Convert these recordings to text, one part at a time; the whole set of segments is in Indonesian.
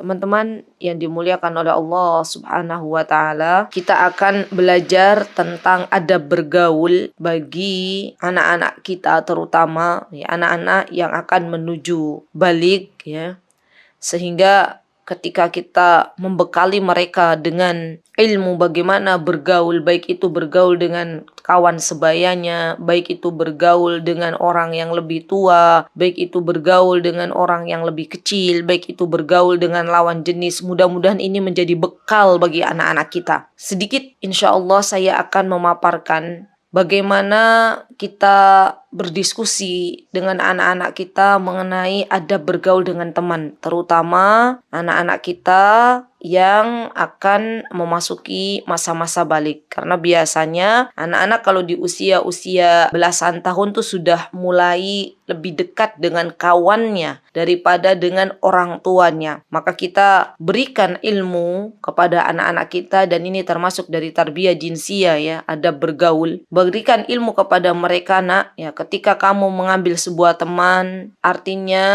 Teman-teman yang dimuliakan oleh Allah Subhanahu wa taala, kita akan belajar tentang adab bergaul bagi anak-anak kita, terutama anak-anak yang akan menuju baligh ya. Sehingga ketika kita membekali mereka dengan ilmu bagaimana bergaul, baik itu bergaul dengan kawan sebayanya, baik itu bergaul dengan orang yang lebih tua, baik itu bergaul dengan orang yang lebih kecil, baik itu bergaul dengan lawan jenis. Mudah-mudahan ini menjadi bekal bagi anak-anak kita. Sedikit insya Allah saya akan memaparkan bagaimana kita berdiskusi dengan anak-anak kita mengenai adab bergaul dengan teman, terutama anak-anak kita yang akan memasuki masa-masa baligh. Karena biasanya anak-anak kalau di usia-usia belasan tahun tuh sudah mulai lebih dekat dengan kawannya daripada dengan orang tuanya. Maka kita berikan ilmu kepada anak-anak kita, dan ini termasuk dari tarbiyah jinsiyah ya, adab bergaul. Berikan ilmu kepada mereka, nak ya, ketika kamu mengambil sebuah teman, artinya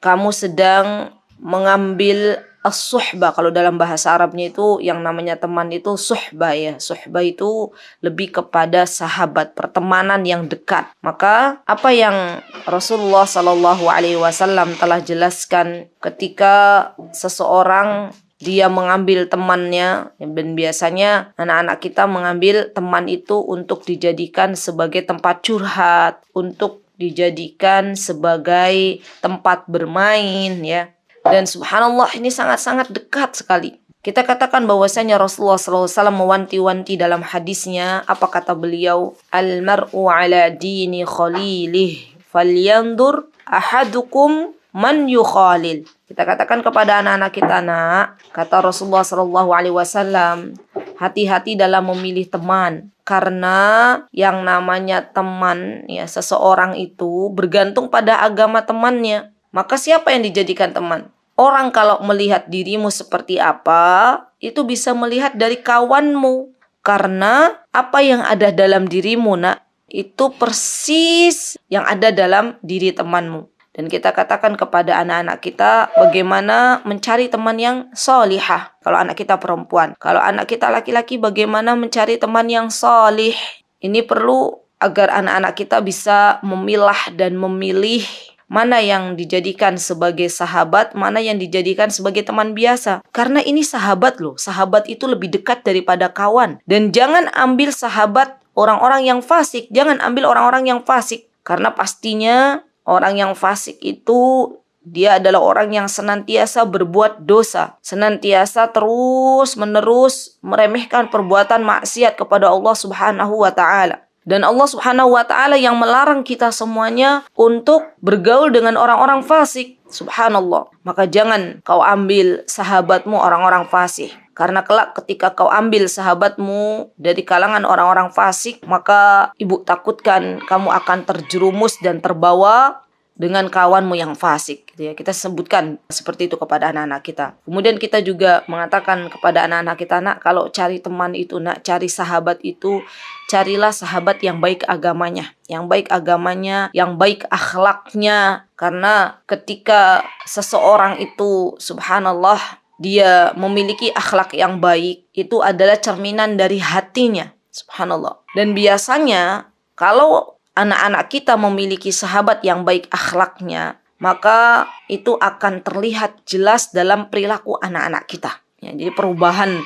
kamu sedang mengambil as-suhbah. Kalau dalam bahasa Arabnya itu yang namanya teman itu suhbah ya. Suhbah itu lebih kepada sahabat, pertemanan yang dekat. Maka apa yang Rasulullah SAW telah jelaskan ketika seseorang dia mengambil temannya, dan biasanya anak-anak kita mengambil teman itu untuk dijadikan sebagai tempat curhat, untuk dijadikan sebagai tempat bermain ya. Dan subhanallah ini sangat-sangat dekat sekali. Kita katakan bahwasanya Rasulullah SAW mewanti-wanti dalam hadisnya, apa kata beliau? Al-mar'u ala dini khalilih falyandur ahadukum man yukhalil. Kita katakan kepada anak-anak kita, nak, kata Rasulullah SAW, hati-hati dalam memilih teman. Karena yang namanya teman ya, seseorang itu bergantung pada agama temannya. Maka siapa yang dijadikan teman? Orang kalau melihat dirimu seperti apa, itu bisa melihat dari kawanmu. Karena apa yang ada dalam dirimu, nak, itu persis yang ada dalam diri temanmu. Dan kita katakan kepada anak-anak kita bagaimana mencari teman yang solihah. Kalau anak kita perempuan. Kalau anak kita laki-laki, bagaimana mencari teman yang solih. Ini perlu agar anak-anak kita bisa memilah dan memilih mana yang dijadikan sebagai sahabat, mana yang dijadikan sebagai teman biasa. Karena ini sahabat loh. Sahabat itu lebih dekat daripada kawan. Dan jangan ambil sahabat orang-orang yang fasik. Jangan ambil orang-orang yang fasik. Karena pastinya orang yang fasik itu dia adalah orang yang senantiasa berbuat dosa. Senantiasa terus-menerus meremehkan perbuatan maksiat kepada Allah Subhanahu wa ta'ala. Dan Allah Subhanahu wa ta'ala yang melarang kita semuanya untuk bergaul dengan orang-orang fasik. Subhanallah. Maka jangan kau ambil sahabatmu orang-orang fasik. Karena kelak ketika kau ambil sahabatmu dari kalangan orang-orang fasik, maka ibu takutkan kamu akan terjerumus dan terbawa dengan kawanmu yang fasik gitu ya. Kita sebutkan seperti itu kepada anak-anak kita. Kemudian kita juga mengatakan kepada anak-anak kita, nak, kalau cari teman itu, nak, cari sahabat itu, carilah sahabat yang baik agamanya, yang baik agamanya, yang baik akhlaknya. Karena ketika seseorang itu subhanallah dia memiliki akhlak yang baik, itu adalah cerminan dari hatinya. Subhanallah. Dan biasanya kalau anak-anak kita memiliki sahabat yang baik akhlaknya, maka itu akan terlihat jelas dalam perilaku anak-anak kita. Ya, jadi perubahan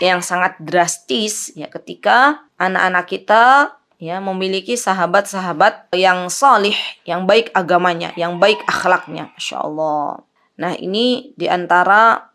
yang sangat drastis ya ketika anak-anak kita ya memiliki sahabat-sahabat yang salih, yang baik agamanya, yang baik akhlaknya. Masya Allah. Nah, ini diantara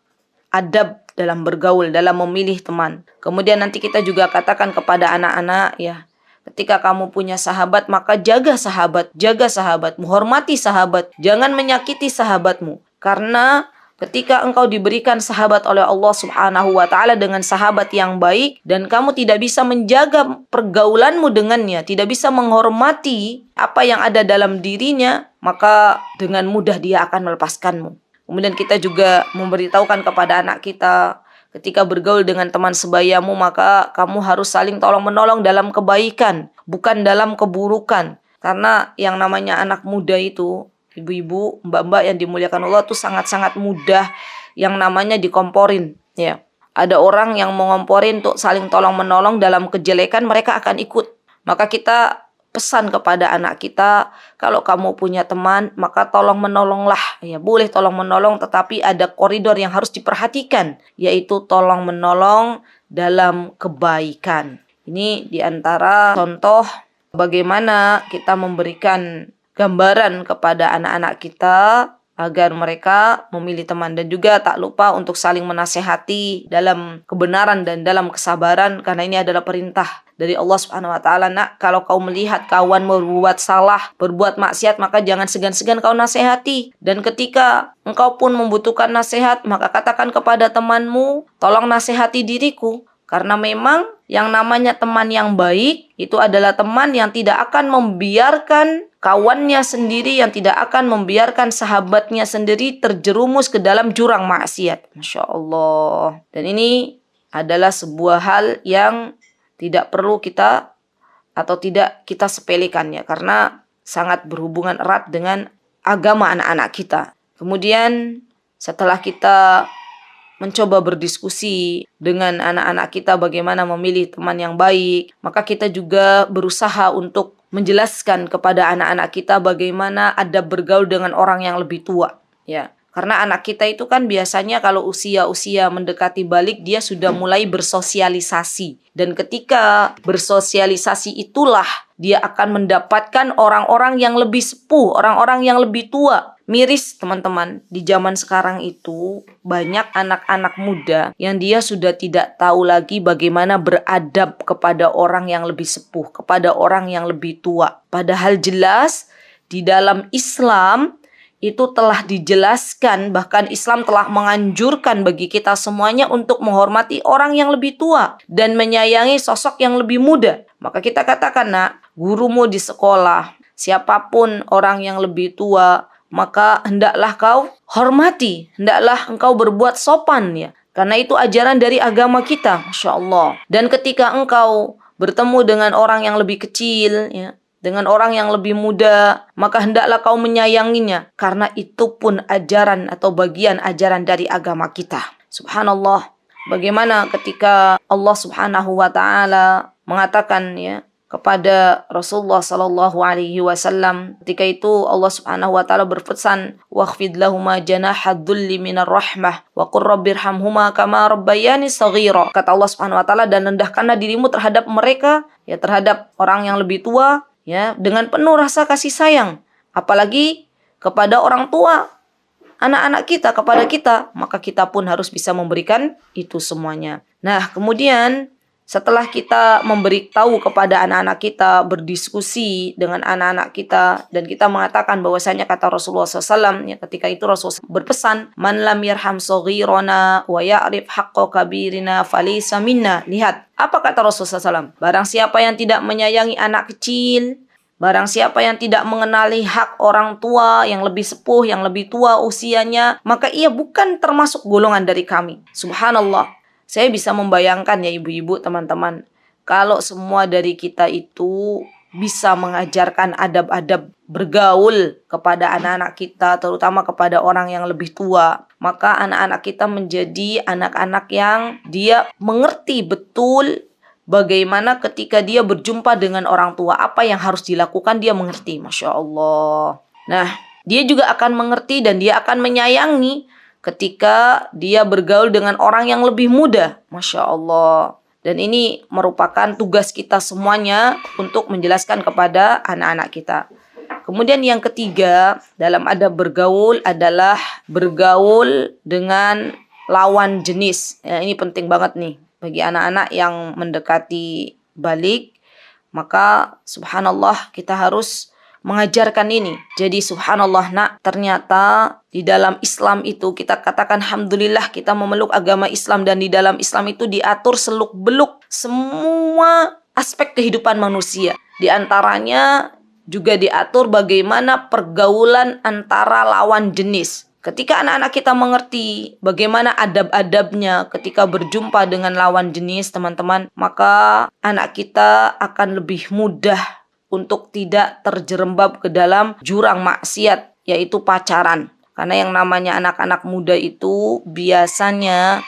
adab dalam bergaul, dalam memilih teman. Kemudian nanti kita juga katakan kepada anak-anak ya, ketika kamu punya sahabat, maka jaga sahabatmu, hormati sahabat, jangan menyakiti sahabatmu. Karena ketika engkau diberikan sahabat oleh Allah Subhanahu wa ta'ala dengan sahabat yang baik, dan kamu tidak bisa menjaga pergaulanmu dengannya, tidak bisa menghormati apa yang ada dalam dirinya, maka dengan mudah dia akan melepaskanmu. Kemudian kita juga memberitahukan kepada anak kita, ketika bergaul dengan teman sebayamu, maka kamu harus saling tolong-menolong dalam kebaikan, bukan dalam keburukan. Karena yang namanya anak muda itu, ibu-ibu, mbak-mbak yang dimuliakan Allah, itu sangat-sangat mudah yang namanya dikomporin, ya. Ada orang yang mengomporin untuk saling tolong-menolong dalam kejelekan, mereka akan ikut. Maka kita pesan kepada anak kita, kalau kamu punya teman, maka tolong-menolonglah. Ya, boleh tolong-menolong, tetapi ada koridor yang harus diperhatikan, yaitu tolong-menolong dalam kebaikan. Ini diantara contoh bagaimana kita memberikan gambaran kepada anak-anak kita agar mereka memilih teman, dan juga tak lupa untuk saling menasehati dalam kebenaran dan dalam kesabaran, karena ini adalah perintah dari Allah Subhanahu wa taala. Nak, kalau kau melihat kawan berbuat salah, berbuat maksiat, maka jangan segan-segan kau nasihati. Dan ketika engkau pun membutuhkan nasihat, maka katakan kepada temanmu, tolong nasihati diriku. Karena memang yang namanya teman yang baik itu adalah teman yang tidak akan membiarkan kawannya sendiri, yang tidak akan membiarkan sahabatnya sendiri terjerumus ke dalam jurang maksiat. Masya Allah. Dan ini adalah sebuah hal yang tidak perlu kita atau tidak kita sepelekan, ya, karena sangat berhubungan erat dengan agama anak-anak kita. Kemudian setelah kita mencoba berdiskusi dengan anak-anak kita bagaimana memilih teman yang baik, maka kita juga berusaha untuk menjelaskan kepada anak-anak kita bagaimana adab bergaul dengan orang yang lebih tua, ya. Karena anak kita itu kan biasanya kalau usia-usia mendekati balik, dia sudah mulai bersosialisasi. Dan ketika bersosialisasi itulah dia akan mendapatkan orang-orang yang lebih sepuh, orang-orang yang lebih tua. Miris teman-teman, di zaman sekarang itu banyak anak-anak muda yang dia sudah tidak tahu lagi bagaimana beradab kepada orang yang lebih sepuh, kepada orang yang lebih tua. Padahal jelas di dalam Islam itu telah dijelaskan, bahkan Islam telah menganjurkan bagi kita semuanya untuk menghormati orang yang lebih tua dan menyayangi sosok yang lebih muda. Maka kita katakan, nak, gurumu di sekolah, siapapun orang yang lebih tua, maka hendaklah kau hormati, hendaklah engkau berbuat sopan, ya. Karena itu ajaran dari agama kita, Masya Allah. Dan ketika engkau bertemu dengan orang yang lebih kecil, ya, dengan orang yang lebih muda, maka hendaklah kau menyayanginya, karena itu pun ajaran atau bagian ajaran dari agama kita. Subhanallah, bagaimana ketika Allah Subhanahu wa taala mengatakan, ya, kepada Rasulullah sallallahu alaihi wasallam, ketika itu Allah Subhanahu wa taala berpesan, "Wakhfid lahuma janahadzulli minar rahmah wa qur rabbirhamhuma kama rabbayani shaghira." Kata Allah Subhanahu wa taala, dan rendahkanlah dirimu terhadap mereka, ya, terhadap orang yang lebih tua, ya, dengan penuh rasa kasih sayang, apalagi kepada orang tua anak-anak kita, kepada kita, maka kita pun harus bisa memberikan itu semuanya. Nah, kemudian setelah kita memberitahu kepada anak-anak kita, berdiskusi dengan anak-anak kita, dan kita mengatakan bahwasanya kata Rasulullah SAW, ya, ketika itu Rasulullah berpesan, "Man lam yarham saghirana wa ya'rif haqqa kabirina falaysa minna." Lihat, apa kata Rasulullah SAW? Barang siapa yang tidak menyayangi anak kecil, barang siapa yang tidak mengenali hak orang tua yang lebih sepuh, yang lebih tua usianya, maka ia bukan termasuk golongan dari kami. Subhanallah. Saya bisa membayangkan, ya ibu-ibu, teman-teman, kalau semua dari kita itu bisa mengajarkan adab-adab bergaul kepada anak-anak kita, terutama kepada orang yang lebih tua, maka anak-anak kita menjadi anak-anak yang dia mengerti betul bagaimana ketika dia berjumpa dengan orang tua, apa yang harus dilakukan, dia mengerti. Masya Allah. Nah, dia juga akan mengerti dan dia akan menyayangi ketika dia bergaul dengan orang yang lebih muda. Masya Allah. Dan ini merupakan tugas kita semuanya untuk menjelaskan kepada anak-anak kita. Kemudian yang ketiga dalam adab bergaul adalah bergaul dengan lawan jenis. Ya, ini penting banget nih bagi anak-anak yang mendekati balik. Maka subhanallah kita harus mengajarkan ini. Jadi subhanallah, nak, ternyata di dalam Islam itu kita katakan alhamdulillah kita memeluk agama Islam, dan di dalam Islam itu diatur seluk-beluk semua aspek kehidupan manusia. Di antaranya juga diatur bagaimana pergaulan antara lawan jenis. Ketika anak-anak kita mengerti bagaimana adab-adabnya ketika berjumpa dengan lawan jenis, teman-teman, maka anak kita akan lebih mudah untuk tidak terjerembab ke dalam jurang maksiat, yaitu pacaran. Karena yang namanya anak-anak muda itu biasanya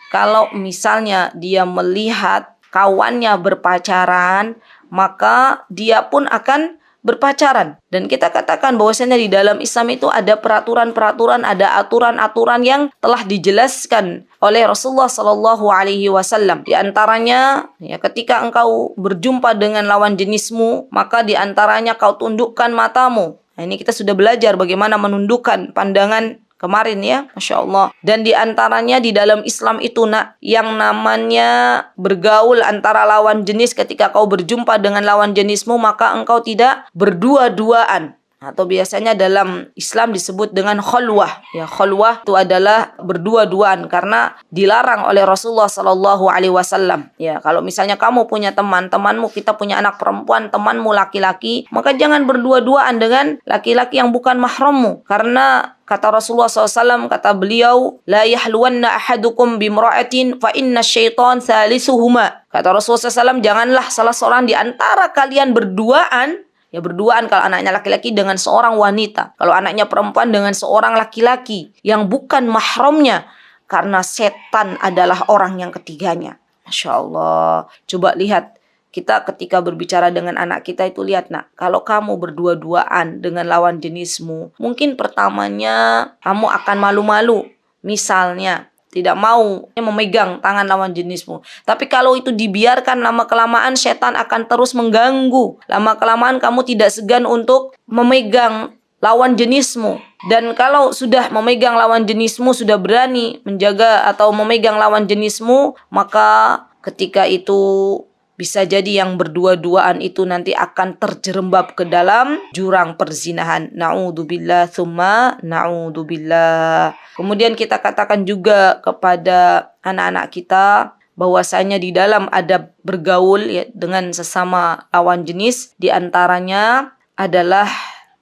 kalau misalnya dia melihat kawannya berpacaran, maka dia pun akan berpacaran. Dan kita katakan bahwasanya di dalam Islam itu ada peraturan-peraturan, ada aturan-aturan yang telah dijelaskan oleh Rasulullah Shallallahu Alaihi Wasallam. Di antaranya, ya, ketika engkau berjumpa dengan lawan jenismu, maka di antaranya kau tundukkan matamu. Nah, ini kita sudah belajar bagaimana menundukkan pandangan kemarin ya, Masya Allah. Dan di antaranya di dalam Islam itu yang namanya bergaul antara lawan jenis, ketika kau berjumpa dengan lawan jenismu, maka engkau tidak berdua-duaan. Atau biasanya dalam Islam disebut dengan khulwah. Ya, khulwah itu adalah berdua-duaan karena dilarang oleh Rasulullah Sallallahu Alaihi Wasallam. Ya, kalau misalnya kamu punya temanmu, kita punya anak perempuan, temanmu laki-laki, maka jangan berdua-duaan dengan laki-laki yang bukan mahrammu. Karena kata Rasulullah SAW, kata beliau, la yahluwanna ahadukum bimra'atin fa inna syaitan salisuhuma. Kata Rasulullah SAW, janganlah salah seorang di antara kalian berduaan. Ya, berduaan kalau anaknya laki-laki dengan seorang wanita. Kalau anaknya perempuan dengan seorang laki-laki yang bukan mahramnya. Karena setan adalah orang yang ketiganya. Masya Allah. Coba lihat. Kita ketika berbicara dengan anak kita itu lihat, kalau kamu berdua-duaan dengan lawan jenismu, mungkin pertamanya kamu akan malu-malu. Misalnya, tidak mau memegang tangan lawan jenismu. Tapi kalau itu dibiarkan, lama-kelamaan setan akan terus mengganggu. Lama-kelamaan kamu tidak segan untuk memegang lawan jenismu. Dan kalau sudah memegang lawan jenismu, sudah berani menjaga atau memegang lawan jenismu, maka ketika itu bisa jadi yang berdua-duaan itu nanti akan terjerembab ke dalam jurang perzinahan. Na'udzubillah tsumma na'udzubillah. Kemudian kita katakan juga kepada anak-anak kita bahwasanya di dalam adab bergaul ya, dengan sesama lawan jenis, di antaranya adalah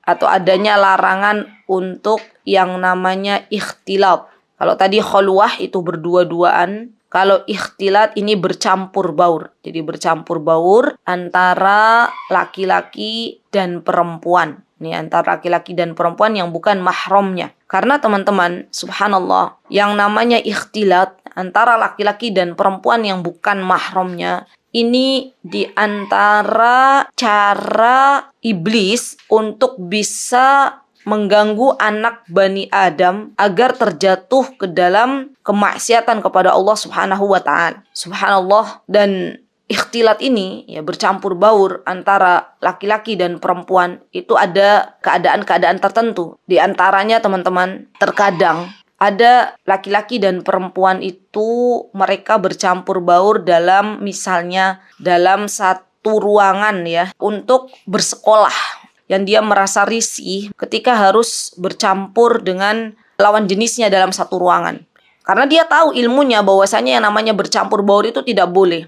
atau adanya larangan untuk yang namanya ikhtilat. Kalau tadi khulwah itu berdua-duaan, kalau ikhtilat ini bercampur baur. Jadi bercampur baur antara laki-laki dan perempuan. Ini antara laki-laki dan perempuan yang bukan mahramnya. Karena teman-teman, subhanallah, yang namanya ikhtilat antara laki-laki dan perempuan yang bukan mahramnya, ini di antara cara iblis untuk bisa mengganggu anak Bani Adam agar terjatuh ke dalam kemaksiatan kepada Allah Subhanahu wa Ta'ala. Subhanallah. Dan ikhtilat ini ya, bercampur baur antara laki-laki dan perempuan itu ada keadaan-keadaan tertentu. Di antaranya teman-teman, terkadang ada laki-laki dan perempuan itu mereka bercampur baur dalam misalnya dalam satu ruangan ya untuk bersekolah. Yang dia merasa risih ketika harus bercampur dengan lawan jenisnya dalam satu ruangan. Karena dia tahu ilmunya bahwasanya yang namanya bercampur baur itu tidak boleh.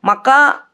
Maka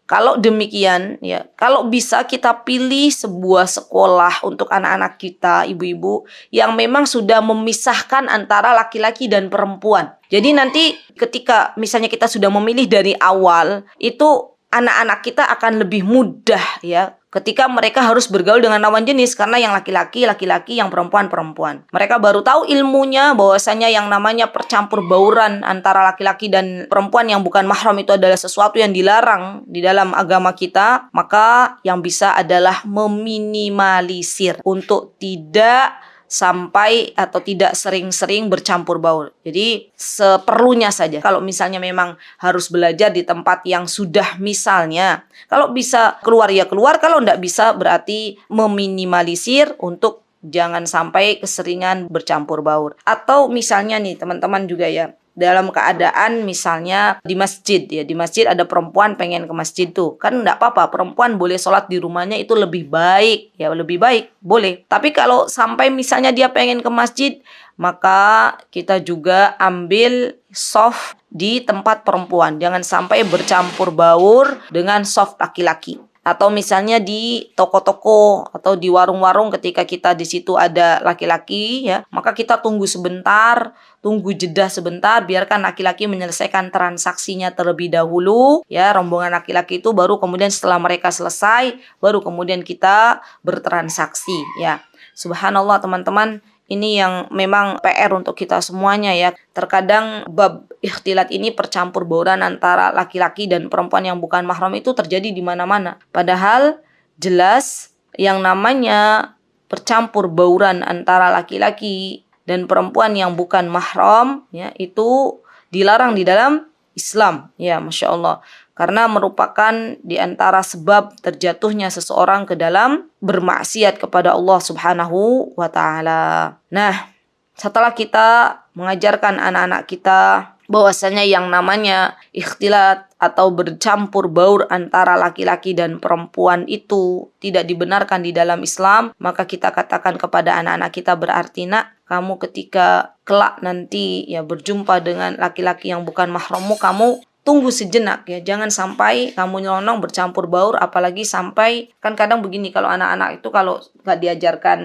kalau demikian ya, kalau bisa kita pilih sebuah sekolah untuk anak-anak kita, ibu-ibu, yang memang sudah memisahkan antara laki-laki dan perempuan. Jadi nanti ketika misalnya kita sudah memilih dari awal, itu anak-anak kita akan lebih mudah ya ketika mereka harus bergaul dengan lawan jenis, karena yang laki-laki, yang perempuan. Mereka baru tahu ilmunya bahwasanya yang namanya percampur bauran antara laki-laki dan perempuan yang bukan mahram itu adalah sesuatu yang dilarang di dalam agama kita. Maka yang bisa adalah meminimalisir untuk tidak sampai atau tidak sering-sering bercampur baur. Jadi seperlunya saja. Kalau misalnya memang harus belajar di tempat yang sudah misalnya, kalau bisa keluar ya keluar, kalau enggak bisa berarti meminimalisir untuk jangan sampai keseringan bercampur baur. Atau misalnya nih teman-teman juga ya, dalam keadaan misalnya di masjid ya, di masjid ada perempuan pengen ke masjid tuh, kan enggak apa-apa, perempuan boleh sholat di rumahnya itu lebih baik ya, lebih baik, boleh. Tapi kalau sampai misalnya dia pengen ke masjid, maka kita juga ambil soft di tempat perempuan, jangan sampai bercampur baur dengan soft laki-laki. Atau misalnya di toko-toko atau di warung-warung ketika kita di situ ada laki-laki ya, maka kita tunggu sebentar, tunggu jeda sebentar, biarkan laki-laki menyelesaikan transaksinya terlebih dahulu ya, rombongan laki-laki itu baru kemudian setelah mereka selesai baru kemudian kita bertransaksi ya. Subhanallah teman-teman, ini yang memang PR untuk kita semuanya ya. Terkadang bab ikhtilat ini percampur bauran antara laki-laki dan perempuan yang bukan mahram itu terjadi di mana-mana. Padahal jelas yang namanya percampur bauran antara laki-laki dan perempuan yang bukan mahram ya, itu dilarang di dalam Islam ya, Masya Allah, karena merupakan di antara sebab terjatuhnya seseorang ke dalam bermaksiat kepada Allah Subhanahu wa taala. Nah, setelah kita mengajarkan anak-anak kita bahwasanya yang namanya ikhtilat atau bercampur baur antara laki-laki dan perempuan itu tidak dibenarkan di dalam Islam, maka kita katakan kepada anak-anak kita, berarti nak, kamu ketika kelak nanti ya berjumpa dengan laki-laki yang bukan mahrammu, kamu tunggu sejenak ya, jangan sampai kamu nyelonong bercampur baur, apalagi sampai, kan kadang begini, kalau anak-anak itu kalau nggak diajarkan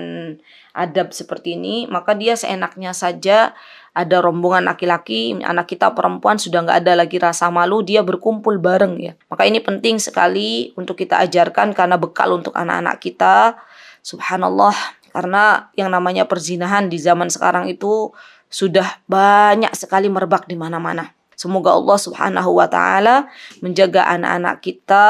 adab seperti ini, maka dia seenaknya saja, ada rombongan laki-laki, anak kita perempuan sudah nggak ada lagi rasa malu, dia berkumpul bareng ya. Maka ini penting sekali untuk kita ajarkan karena bekal untuk anak-anak kita. Subhanallah, karena yang namanya perzinahan di zaman sekarang itu sudah banyak sekali merebak di mana-mana. Semoga Allah Subhanahu wa taala menjaga anak-anak kita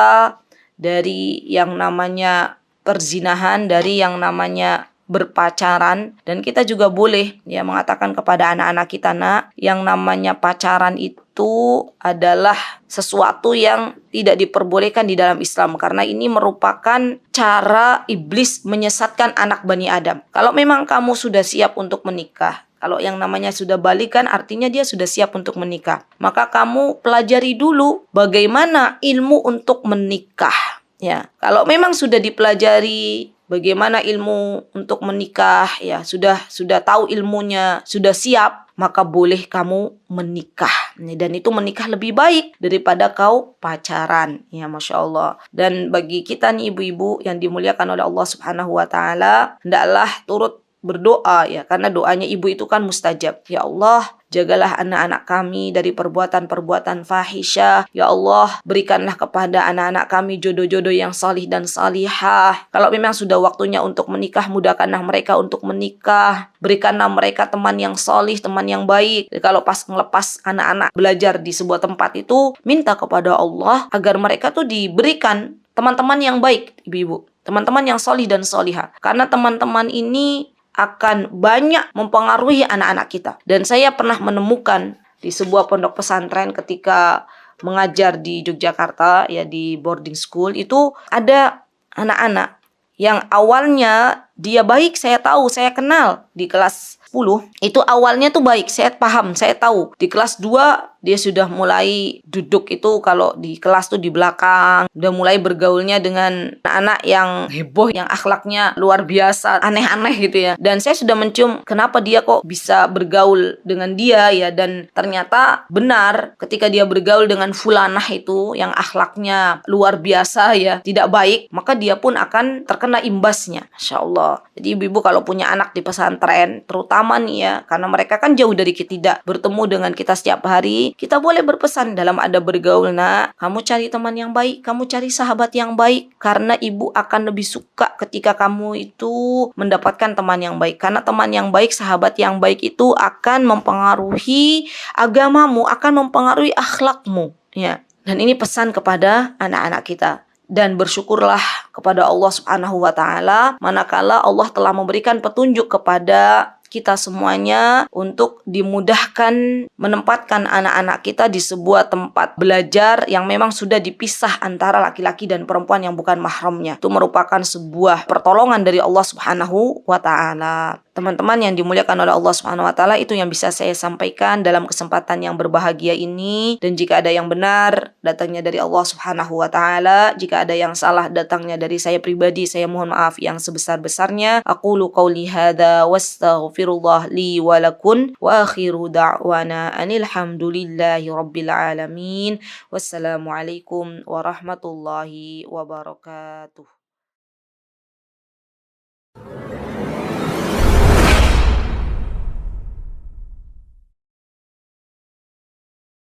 dari yang namanya perzinahan, dari yang namanya berpacaran. Dan kita juga boleh ya mengatakan kepada anak-anak kita, nak, yang namanya pacaran itu adalah sesuatu yang tidak diperbolehkan di dalam Islam, karena ini merupakan cara iblis menyesatkan anak Bani Adam. Kalau memang kamu sudah siap untuk menikah, kalau yang namanya sudah balikan artinya dia sudah siap untuk menikah, maka kamu pelajari dulu bagaimana ilmu untuk menikah ya. Kalau memang sudah dipelajari bagaimana ilmu untuk menikah ya, sudah tahu ilmunya, sudah siap, maka boleh kamu menikah. Dan itu menikah lebih baik daripada kau pacaran ya, Masya Allah. Dan bagi kita nih ibu-ibu yang dimuliakan oleh Allah Subhanahu wa taala, hendaklah turut berdoa ya, karena doanya ibu itu kan mustajab. Ya Allah, jagalah anak-anak kami dari perbuatan-perbuatan fahisyah. Ya Allah, berikanlah kepada anak-anak kami jodoh-jodoh yang salih dan salihah. Kalau memang sudah waktunya untuk menikah, mudahkanlah mereka untuk menikah. Berikanlah mereka teman yang salih, teman yang baik. Jadi kalau pas ngelepas anak-anak belajar di sebuah tempat itu, minta kepada Allah agar mereka tuh diberikan teman-teman yang baik, ibu-ibu. Teman-teman yang salih dan salihah. Karena teman-teman ini akan banyak mempengaruhi anak-anak kita. Dan saya pernah menemukan di sebuah pondok pesantren ketika mengajar di Yogyakarta ya, di boarding school, itu ada anak-anak yang awalnya dia baik, saya tahu, saya kenal di kelas 10, itu awalnya tuh baik, saya paham, saya tahu. Di kelas 2 dia sudah mulai duduk itu kalau di kelas tuh di belakang, udah mulai bergaulnya dengan anak-anak yang heboh, yang akhlaknya luar biasa, aneh-aneh gitu ya. Dan saya sudah mencium kenapa dia kok bisa bergaul dengan dia ya, dan ternyata benar ketika dia bergaul dengan fulanah itu yang akhlaknya luar biasa ya, tidak baik, maka dia pun akan terkena imbasnya. Masya Allah. Jadi ibu-ibu kalau punya anak di pesantren, terutama nih ya, karena mereka kan jauh dari kita, tidak bertemu dengan kita setiap hari, kita boleh berpesan dalam adab bergaul, nak, kamu cari teman yang baik, kamu cari sahabat yang baik, karena ibu akan lebih suka ketika kamu itu mendapatkan teman yang baik. Karena teman yang baik, sahabat yang baik itu akan mempengaruhi agamamu, akan mempengaruhi akhlakmu ya. Dan ini pesan kepada anak-anak kita. Dan bersyukurlah kepada Allah Subhanahu wa taala manakala Allah telah memberikan petunjuk kepada kita semuanya untuk dimudahkan menempatkan anak-anak kita di sebuah tempat belajar yang memang sudah dipisah antara laki-laki dan perempuan yang bukan mahramnya. Itu merupakan sebuah pertolongan dari Allah Subhanahu wa taala. Teman-teman yang dimuliakan oleh Allah Subhanahu wa taala, itu yang bisa saya sampaikan dalam kesempatan yang berbahagia ini. Dan jika ada yang benar, datangnya dari Allah Subhanahu wa taala. Jika ada yang salah, datangnya dari saya pribadi, saya mohon maaf yang sebesar-besarnya. Aqulu qauli hadza wastaghfirullah li wa lakum wa akhiru da'wana anil hamdulillahi rabbil alamin. Wassalamualaikum warahmatullahi wabarakatuh.